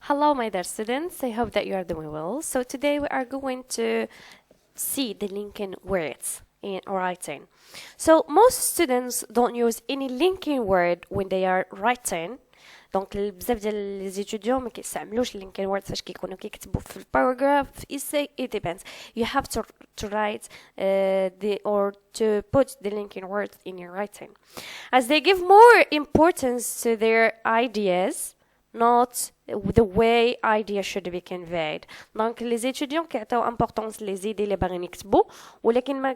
Hello, my dear students. I hope that you are doing well. So today we are going to see the linking words in writing. So most students don't use any linking word when they are writing. دونك بزاف ديال لي زيتوديون ما كيستعملوش اللينكين وورد فاش كيكونوا كيكتبوا في الباراجراف في essay. It depends. You have to write or to put the linking words in your writing, as they give more importance to their ideas, not the way ideas should be conveyed. دونك لي زيتوديون كيعطيو امبورطونس لي زيدي اللي باغيين يكتبوا، ولكن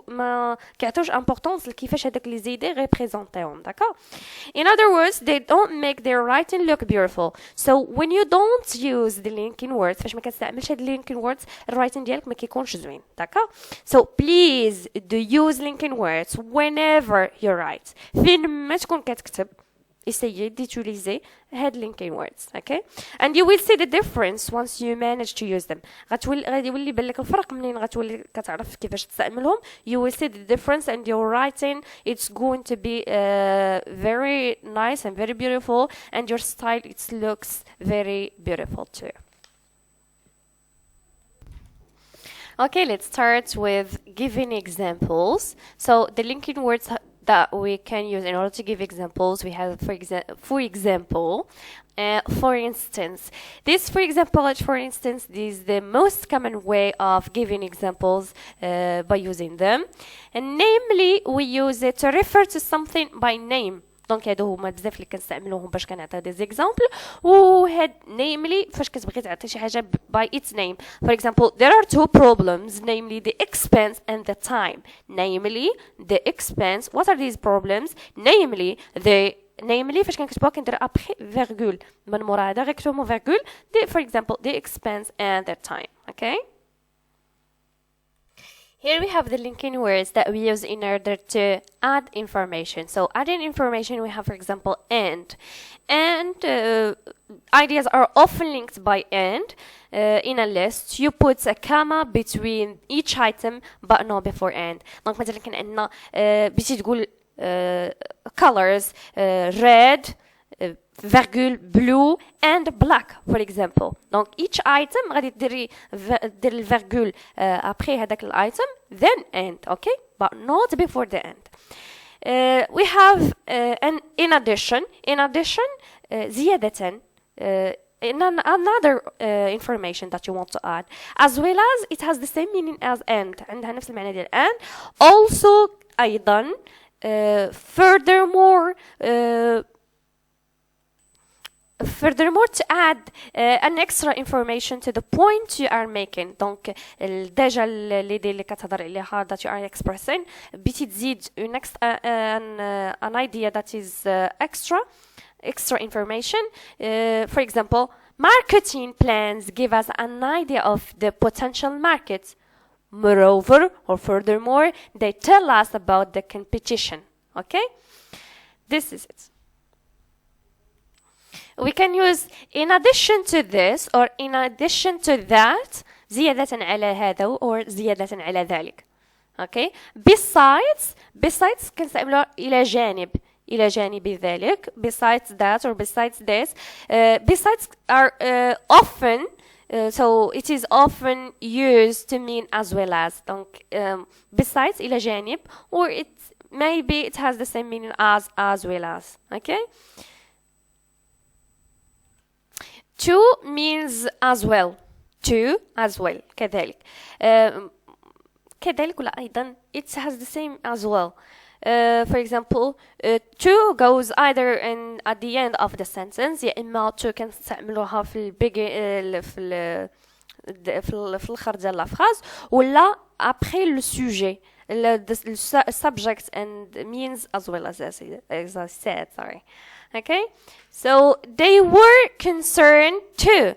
ما كيعطيوش امبورطونس لكيفاش هذوك لي زيدي ريبريزونطيهم. داكور. In other words, they don't make their writing look beautiful. So when you don't use the linking words, فاش ما كتستعملش هاد linking words، الرايتين ديالك ما كيكونش زوين. داكور. So please do use linking words whenever you write. فين ما تكون كتكتب essayez d'utiliser head linking words, okay? And you will see the difference once you manage to use them. غادي يولي يبان لك الفرق منين غتولي كتعرف كيفاش تستعملهم. You will see the difference, and your writing it's going to be very nice and very beautiful, and your style it looks very beautiful too. Okay, let's start with giving examples. So the linking words that we can use in order to give examples, we have for example, for instance. This for instance is the most common way of giving examples by using them, and namely we use it to refer to something by name. دونك هادو هما بزاف اللي كنستعملوهم باش كنعطيو دي زيكزامبل، وهاد namely فاش كتبغي تعطي شي حاجه by its name. For example, there are two problems, namely the expense and the time. Namely the expense. What are these problems? Namely فاش كنكتبوها كندير ابخي فيرغول من مورا هذا غير كتبوا فيرغول. For example, the expense and the time. Okay. Here we have the linking words that we use in order to add information. So adding information, we have, for example, and. And ideas are often linked by and. In a list, you put a comma between each item, but not before and. Donc مثلا كان عندنا بغيتي تقول colors, red, virgule blue and black, for example. Donc each item غادي دير الفيرغول après هذاك الايتم then and, okay, but not before the end. We have an in addition زيادة, another information that you want to add, as well as it has the same meaning as and. عندها نفس المعنى ديال and. Also أيضا furthermore to add an extra information to the point you are making. Donc déjà l'idée اللي كتهضر عليها that you are expressing بغيتي تزيد an idea that is extra information. For example, marketing plans give us an idea of the potential market. Moreover, or furthermore, they tell us about the competition. Okay? This is it. We can use in addition to this or in addition to that, زيادة على هذا or زيادة على ذلك. Okay? Besides كنستعملوها إلى جانب ذلك. Besides that or besides this. Besides are often, so it is often used to mean as well as. Donc besides إلى جانب, or maybe it has the same meaning as well as. Okay? To means as well. To as well. كذلك. كذلك ولا أيضا it has the same as well. For example, to goes either at the end of the sentence. يا إما to كنستعملوها في في الآخر ديال la phrase, ولا après le sujet. The subject and means as well as I said. Sorry. Okay, so they were concerned too.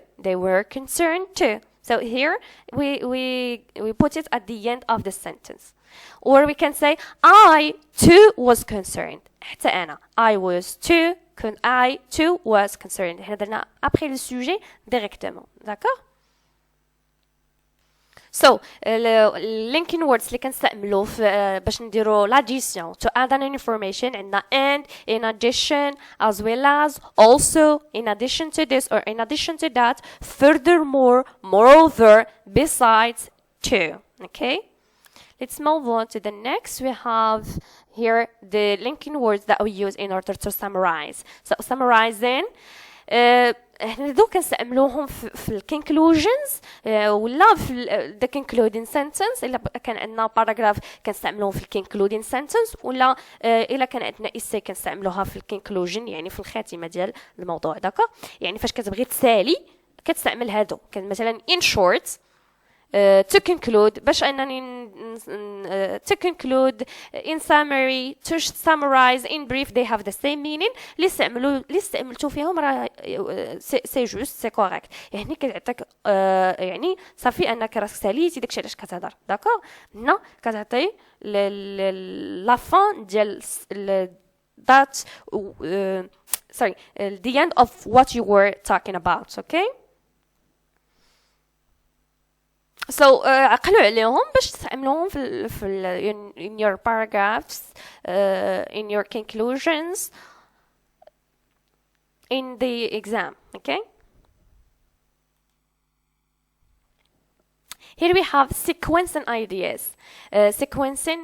So here we put it at the end of the sentence, or we can say I too was concerned. حتى أنا I too was concerned. هنا درنا après le sujet directement. D'accord? So linking words اللي كنستعملو باش نديرو l'addition to add an information عندنا and, in addition, as well as, also, in addition to this or in addition to that, furthermore, moreover, besides, to. Okay? Let's move on to the next. We have here the linking words that we use in order to summarize. So summarizing احنا دوك كنستعملوهم في الكونكلوجنز ولا في the concluding sentence. الا كان عندنا باراجراف كنستعملوهم في الكونكلودين sentence ولا الا كان عندنا essay كنستعملوها في الكونكلوجن يعني في الخاتمه ديال الموضوع داكا. يعني فاش كتبغي تسالي كتستعمل هادو. كان مثلا in short to conclude باش انني to conclude, in summary, to summarize, in brief, they have the same meaning. اللي استعملتو فيهم راه سي جوست سي كوريكت. يعني كتعطيك يعني صافي انك راسك ساليتي داكشي علاش كتهضر داكور. هنا كتعطي لا فان ديال that sorry the end of what you were talking about. Okay, so عقلوا عليهم باش تستعملوهم في in your paragraphs, in your conclusions, in the exam. Okay, here we have sequencing ideas. sequencing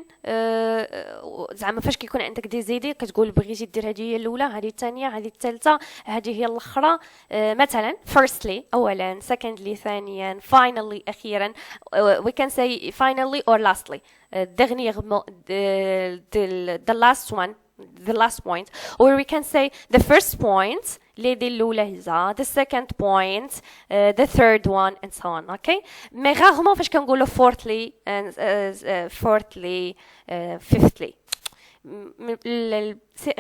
زعما فاش كيكون عندك دي زيدي كتقول بغيتي دير هذه هي الاولى هذه الثانيه هذه الثالثه هذه هي الاخرى. مثلا firstly اولا, secondly ثانيا, finally اخيرا. we can say finally or lastly, dernièrement, the last one, the last point, or we can say the first point ليدي الأولى هي, the second point, the third one, and so on. Okay, mais rarement فاش كنقولوا fourthly and fourthly, fifthly.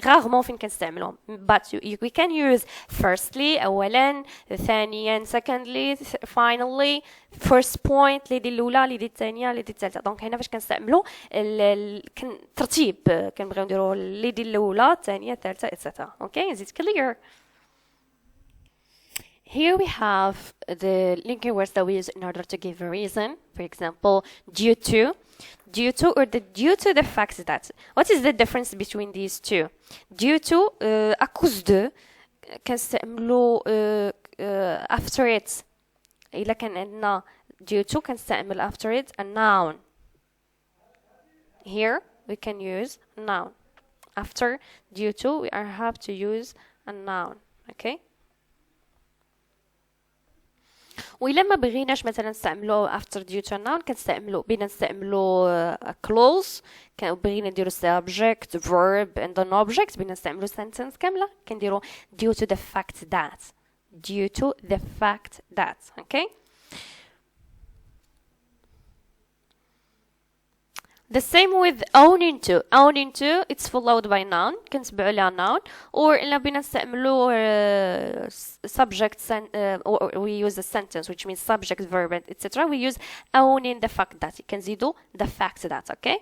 rarement فين كنستعملهم. but we can use firstly أولا, ثانيا secondly, finally, first point ليدي الأولى ليدي الثانية ليدي الثالثة. دونك هنا فاش كنستعملوا الترتيب كنبغيو نديروا ليدي الأولى الثانية الثالثة etc. Okay, is it clear? Here we have the linking words that we use in order to give a reason. For example, due to or due to the fact that. What is the difference between these two? Due to, à cause de, كنستعملوا after it. إلا كان عندنا due to كنستعمل after it a noun. Here we can use noun. After due to we have to use a noun. Okay. وإلا ما بغيناش مثلا نستعملو after due to a noun كنستعملو بينا نستعملو a clause. بغينا نديرو subject, verb and an object بينا نستعملو sentence كاملة كنديرو due to the fact that. due to the fact that. Okay. The same with owning to. Owning to, it's followed by noun. كنتبعو لها noun. Or إلا بينا نستعملو subject, or we use a sentence which means subject, verb, etc. We use owning the fact that. كنزيدو the fact that. Okay.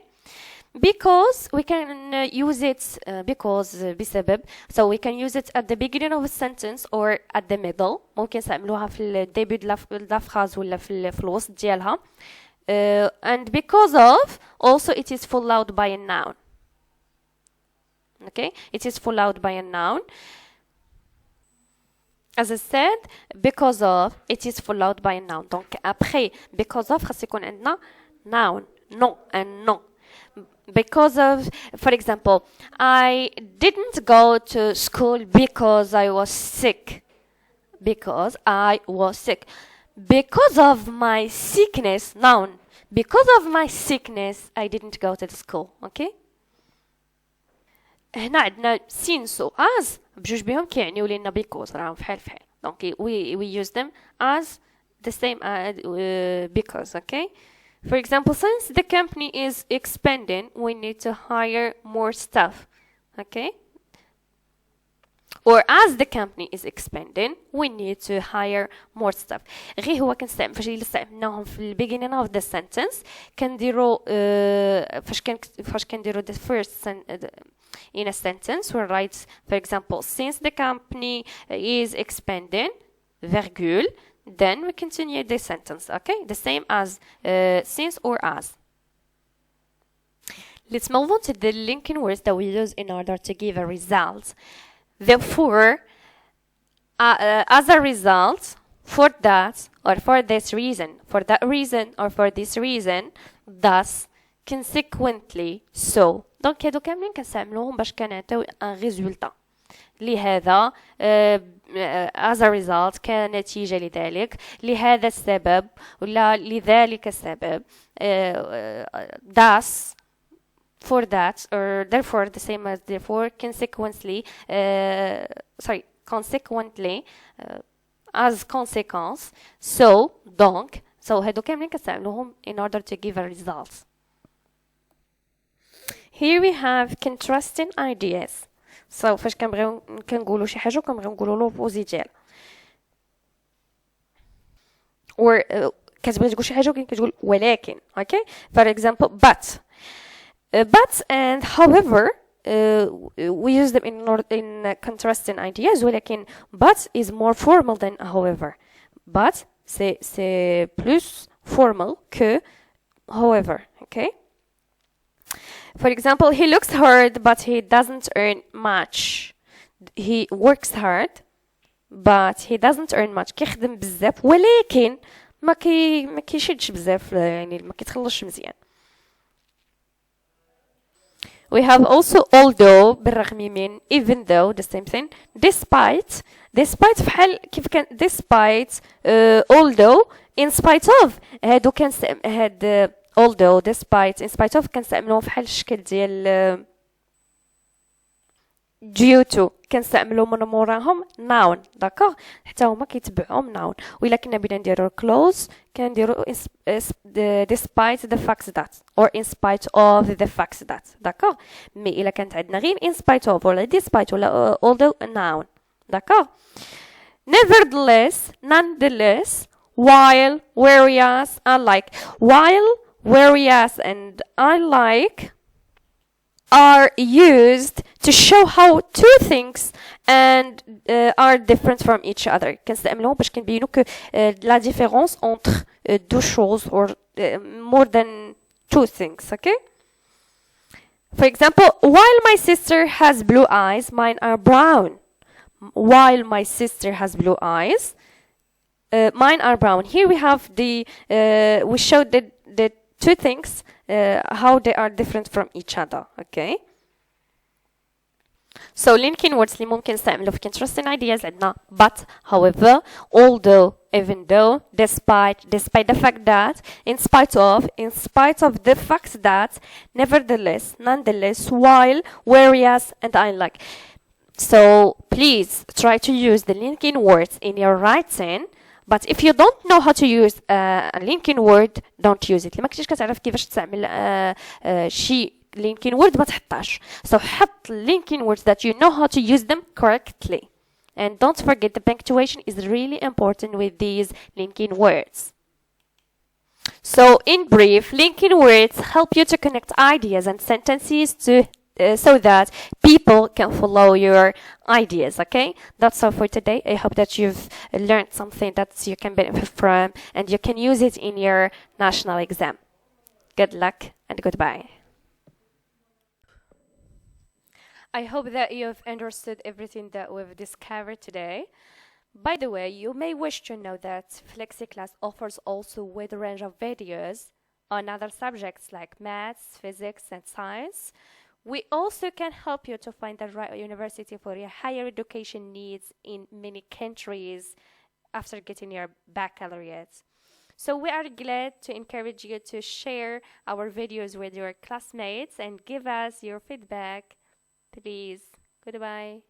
Because we can use it because بسبب. So we can use it at the beginning of a sentence or at the middle. ممكن نستعملوها في الديبي د لا فراز ولا في الوسط ديالها. And because of, also it is followed by a noun. Okay, it is followed by a noun. As I said, because of, it is followed by a noun. Donc après because of خاص يكون عندنا noun, non and non. Because of, for example, I didn't go to school because I was sick. Because I was sick. Because of my sickness, noun. Because of my sickness, I didn't go to the school. Okay? هنا عندنا since و as بجوج بهم كيعنيو لينا because راهم فحال فحال. Donc we use them as the same because. Okay? For example, since the company is expanding, we need to hire more staff. Okay? Or as the company is expanding, we need to hire more staff. غير هو كنستعمل فاش استعملناهم في beginning of the sentence كنديروا فاش كنديروا the first in a sentence we write, for example, since the company is expanding, virgule, then we continue the sentence, okay? The same as since or as. Let's move on to the linking words that we use in order to give a result. Therefore, as a result, for that or for this reason, for that reason or for this reason, thus, consequently, so. دونك هادو كاملين كنستعملوهم باش كنعطيو ان ريزولتا. لهذا as a result كنتيجة لذلك، لهذا السبب ولا لذلك السبب. Thus, for that, or therefore, the same as therefore, consequently, consequently, as consequence, so, donc, so هادو كاملين كنستعملوهم in order to give a result. Here we have contrasting ideas. So فاش كنقولوا شي حاجه كنبغيو نقولوا لوبوزي ديالها. or كتبغي تقول شي حاجه كتقول ولكن. Okay, for example, but and however we use them in contrasting ideas. ولكن but is more formal than however. But c'est plus formal que however. Okay. For example, he looks hard, but he doesn't earn much. He works hard, but he doesn't earn much. كيخدم بزاف ولكن ما كيشدش بزاف، يعني ما كيتخلصش مزيان. We have also although بالرغم من, even though, the same thing. Despite بحال كيف كان despite, although, in spite of. هادو كان هاد although, despite, in spite of كنستعملوهم فحال الشكل ديال due to. كنستعملو من موراهم noun. داكوغ، حتى هما كيتبعهم noun. وإلا كنا بغينا نديرو close كنديرو despite the fact that or in spite of the fact that. داكوغ، مي إلا كانت عندنا غير in spite of ولا despite ولا although noun. داكوغ. Nevertheless, nonetheless, while, whereas, unlike. While, whereas, and unlike are used to show how two things and are different from each other. كنستعملوهم باش كنبينو que la différence entre deux choses or more than two things. Okay. For example, while my sister has blue eyes, mine are brown. While my sister has blue eyes, mine are brown. Here we have we showed the two things, how they are different from each other. Okay. So linking words اللي ممكن نستعملو في contrasting ideas عندنا but, however, although, even though, despite the fact that, in spite of the fact that, nevertheless, nonetheless, while, whereas, and unlike. So please try to use the linking words in your writing. But if you don't know how to use a linking word, don't use it. لما كنتيش كتعرف كيفاش تستعمل شي linking word ما تحطاش. So حط linking words that you know how to use them correctly. And don't forget the punctuation is really important with these linking words. So in brief, linking words help you to connect ideas and sentences to so that people can follow your ideas. Okay, that's all for today. I hope that you've learned something that you can benefit from and you can use it in your national exam. Good luck and goodbye. I hope that you've understood everything that we've discovered today. By the way, you may wish to know that Flexyclass offers also a wide range of videos on other subjects like maths, physics, and science. We also can help you to find the right university for your higher education needs in many countries after getting your baccalaureate. So we are glad to encourage you to share our videos with your classmates and give us your feedback. Please. Goodbye.